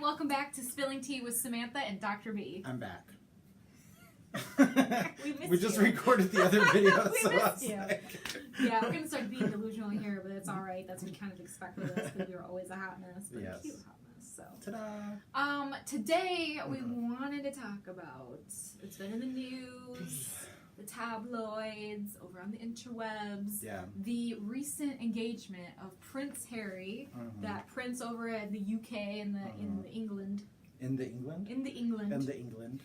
welcome back to Spilling Tea with Samantha and Dr. B. I'm back. We just you. recorded the other video, we so missed you. like... Yeah, we're going to start being delusional here, but it's alright. That's what we kind of expect with us, because we were always a hot mess, but a cute hot mess. So. Ta-da! Today, we wanted to talk about, it's been in the news, the tabloids, over on the interwebs, the recent engagement of Prince Harry, that prince over at the UK and in England. In the England? In the England. In the England.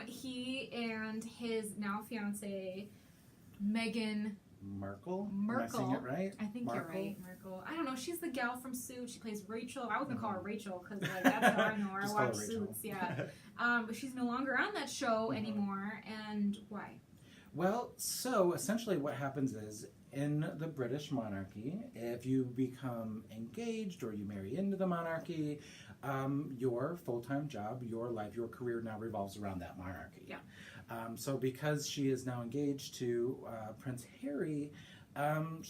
He and his now fiance, Meghan Markle? Markle. Am I saying it right? I think Markle? you're right, Markle. I don't know. She's the gal from Suits. She plays Rachel. I was gonna call her Rachel because like that's how I know her. I watch Suits. Yeah. But she's no longer on that show anymore. And why? Well, so essentially, what happens is in the British monarchy, if you become engaged or you marry into the monarchy, your full-time job, your life, your career now revolves around that monarchy. Yeah. So because she is now engaged to Prince Harry,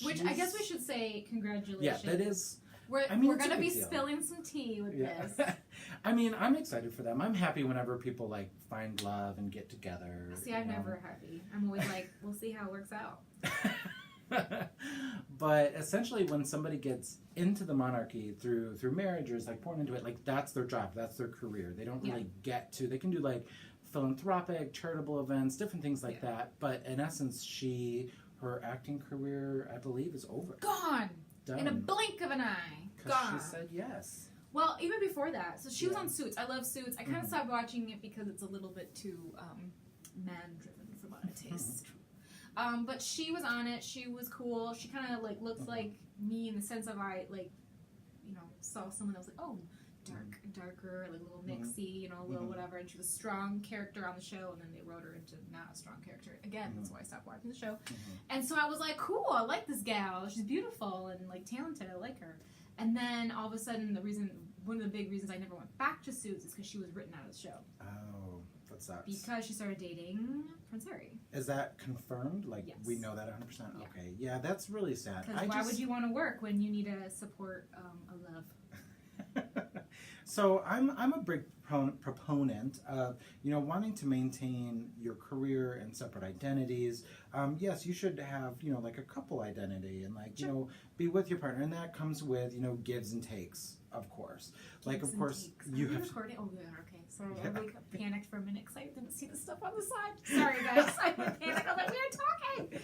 which I guess we should say congratulations. Yeah, that is. We're going to be spilling some tea with this. I mean, I'm excited for them. I'm happy whenever people like find love and get together. See, I'm never happy. I'm always like, we'll see how it works out. But essentially, when somebody gets into the monarchy through marriage or is like born into it, like that's their job, that's their career. They don't really get to. They can do like philanthropic, charitable events, different things like that. But in essence, her acting career, I believe, is over. Gone. Done. In a blink of an eye. Because she said yes. Well, even before that, so she was on Suits. I love Suits. I kind of stopped watching it because it's a little bit too man-driven for my taste. But she was on it. She was cool. She kind of like looks like me in the sense of I like, saw someone that was like, oh, darker, like a little mixy, a little whatever. And she was a strong character on the show, and then they wrote her into not a strong character again. That's why I stopped watching the show. And so I was like, cool. I like this gal. She's beautiful and like talented. I like her. And then all of a sudden, one of the big reasons I never went back to Suits is because she was written out of the show. Oh, that sucks. Because she started dating Prince Harry. Is that confirmed? Like, we know that 100%? Yeah. Okay. Yeah, that's really sad. Because why would you want to work when you need to support a love? So I'm a big proponent of, wanting to maintain your career and separate identities. Yes, you should have, like a couple identity and like, be with your partner. And that comes with, gives and takes, of course. Like, of course, you have... recording? Oh, yeah, okay. Sorry, I panicked for a minute because I didn't see the stuff on the side. Sorry, guys. I panicked. I was like, we are talking.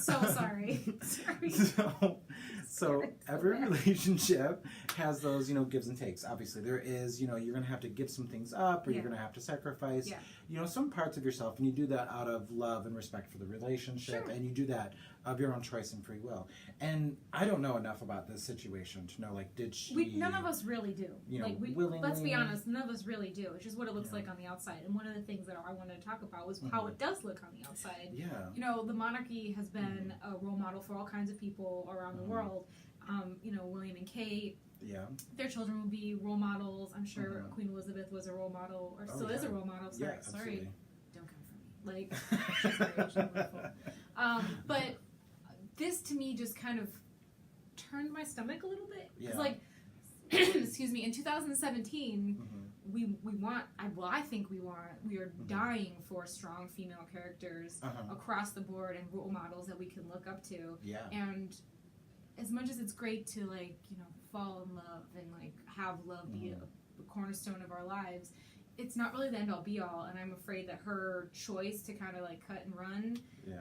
So sorry. So every relationship has those, gives and takes. Obviously, there is, you're going to have to give some things up or you're going to have to sacrifice, some parts of yourself. And you do that out of love and respect for the relationship. And you do that of your own choice and free will. And I don't know enough about this situation to know, like, did she... none of us really do. Willingly... Let's be honest, none of us really do. It's just what it looks like on the outside. And one of the things that I wanted to talk about was how it does look on the outside. Yeah. The monarchy has been a role model for all kinds of people around the world. William and Kate. Yeah. Their children will be role models. I'm sure Queen Elizabeth was a role model, or still is a role model. Sorry. Don't come for me. Like, she's very wonderful. But this to me just kind of turned my stomach a little bit. Because, like, excuse me, in 2017, I think we are dying for strong female characters across the board and role models that we can look up to. Yeah. And as much as it's great to, like, fall in love and, like, have love be a cornerstone of our lives, it's not really the end-all be-all, and I'm afraid that her choice to kind of, like, cut and run... Yeah.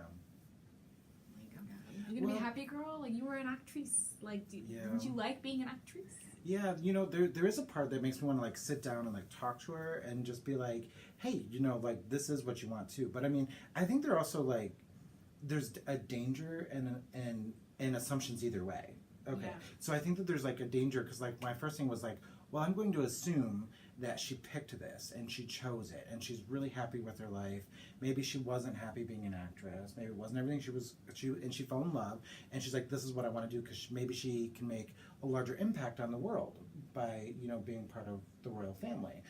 Like, oh God, are you going to be a happy girl? Like, you were an actress. Like, didn't you like being an actress? Yeah, there is a part that makes me want to, like, sit down and, like, talk to her and just be like, hey, like, this is what you want, too. But, I mean, I think there also, like, there's a danger and assumptions either way. Okay. Yeah. So I think that there's like a danger because like my first thing was like, well, I'm going to assume that she picked this and she chose it and she's really happy with her life. Maybe she wasn't happy being an actress. Maybe it wasn't everything she fell in love and she's like, this is what I want to do because maybe she can make a larger impact on the world by, being part of the royal family.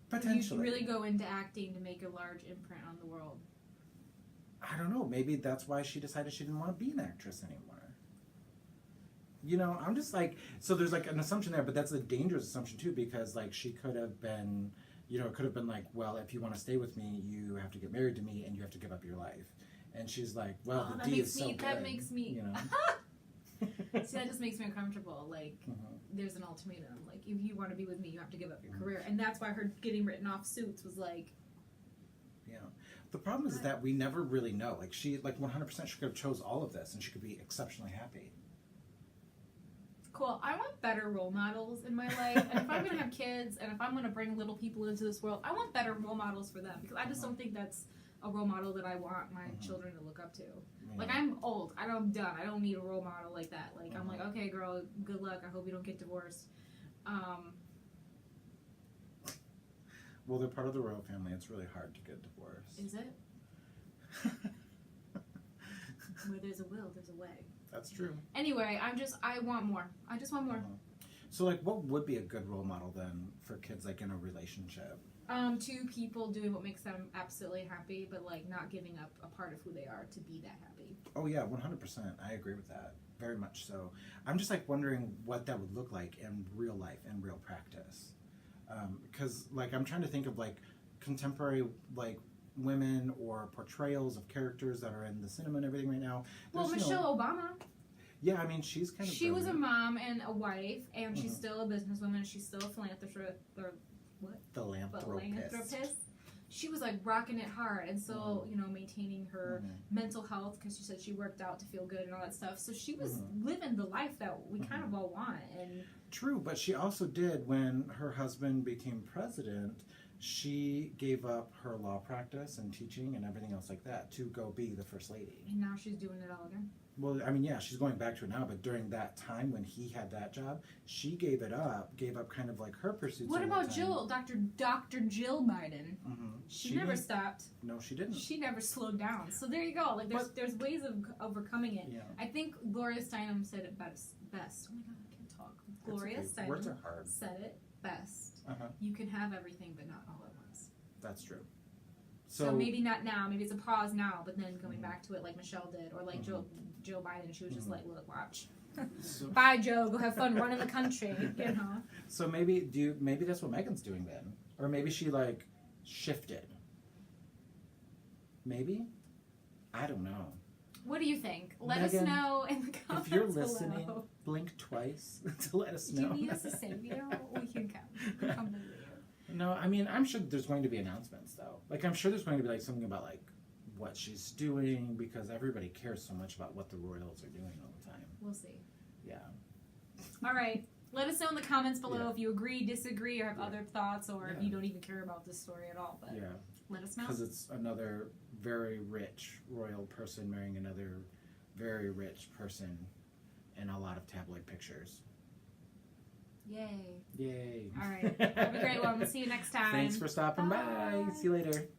Potentially. You really go into acting to make a large imprint on the world. I don't know. Maybe that's why she decided she didn't want to be an actress anymore. You know, I'm just like, so there's like an assumption there, but that's a dangerous assumption too, because like she could have been, you know, it could have been like, well, if you want to stay with me, you have to get married to me and you have to give up your life. And she's like, well, the D is so good. That makes me, you know? See, that just makes me uncomfortable. Like, there's an ultimatum. Like, if you want to be with me, you have to give up your career. And that's why her getting written off Suits was like... Yeah. The problem is that we never really know. Like, she, like, 100% she could have chose all of this and she could be exceptionally happy. Cool. I want better role models in my life. And if I'm going to have kids and if I'm going to bring little people into this world, I want better role models for them. Because I just don't think that's a role model that I want my children to look up to. Yeah. Like, I'm old. I'm done. I don't need a role model like that. Like, I'm like, okay, girl, good luck. I hope you don't get divorced. Well, they're part of the royal family. It's really hard to get divorced. Is it? Where there's a will, there's a way. That's true. Anyway, I want more. I just want more. So, like, what would be a good role model then for kids, like, in a relationship? Two people doing what makes them absolutely happy, but, like, not giving up a part of who they are to be that happy. Oh, yeah, 100%. I agree with that. Very much so. I'm just, like, wondering what that would look like in real life, in real practice. Because, like, I'm trying to think of, like, contemporary, like, women or portrayals of characters that are in the cinema and everything right now. Well, Michelle Obama. Yeah, I mean, she's kind of... She was a mom and a wife, and she's still a businesswoman, and she's still a philanthropist, or what? Philanthropist. She was, like, rocking it hard, and so, you know, maintaining her mental health, because she said she worked out to feel good and all that stuff. So she was living the life that we kind of all want. And true, but she also did, when her husband became president, she gave up her law practice and teaching and everything else like that to go be the first lady. And now she's doing it all again. Well, I mean, yeah, she's going back to it now, but during that time when he had that job, she gave up kind of like her pursuits. What about Jill, Dr. Jill Biden? She never stopped. No, she didn't. She never slowed down. So there you go. Like, there's ways of overcoming it. Yeah. I think Gloria Steinem said it best. Oh my God, I can't talk. Gloria Steinem Words are hard. said it best. You can have everything, but not all at once. That's true. So maybe not now. Maybe it's a pause now, but then going back to it like Michelle did, or like Joe Biden. She was just like, look, watch. Bye, Joe. Go have fun running the country. You know. So maybe that's what Meghan's doing then, or maybe she like shifted. Maybe. I don't know. What do you think? Let us know in the comments. If you're listening, blink twice to let us know. Do you need us to save you? We can come visit you. No, I mean, I'm sure there's going to be announcements, though. Like, I'm sure there's going to be, like, something about, like, what she's doing, because everybody cares so much about what the royals are doing all the time. We'll see. Yeah. All right. Let us know in the comments below if you agree, disagree, or have other thoughts, or if you don't even care about this story at all. But let us know. Because it's another very rich royal person marrying another very rich person in a lot of tabloid pictures. Yay. Yay. All right. Have a great one. We'll see you next time. Thanks for stopping by. See you later.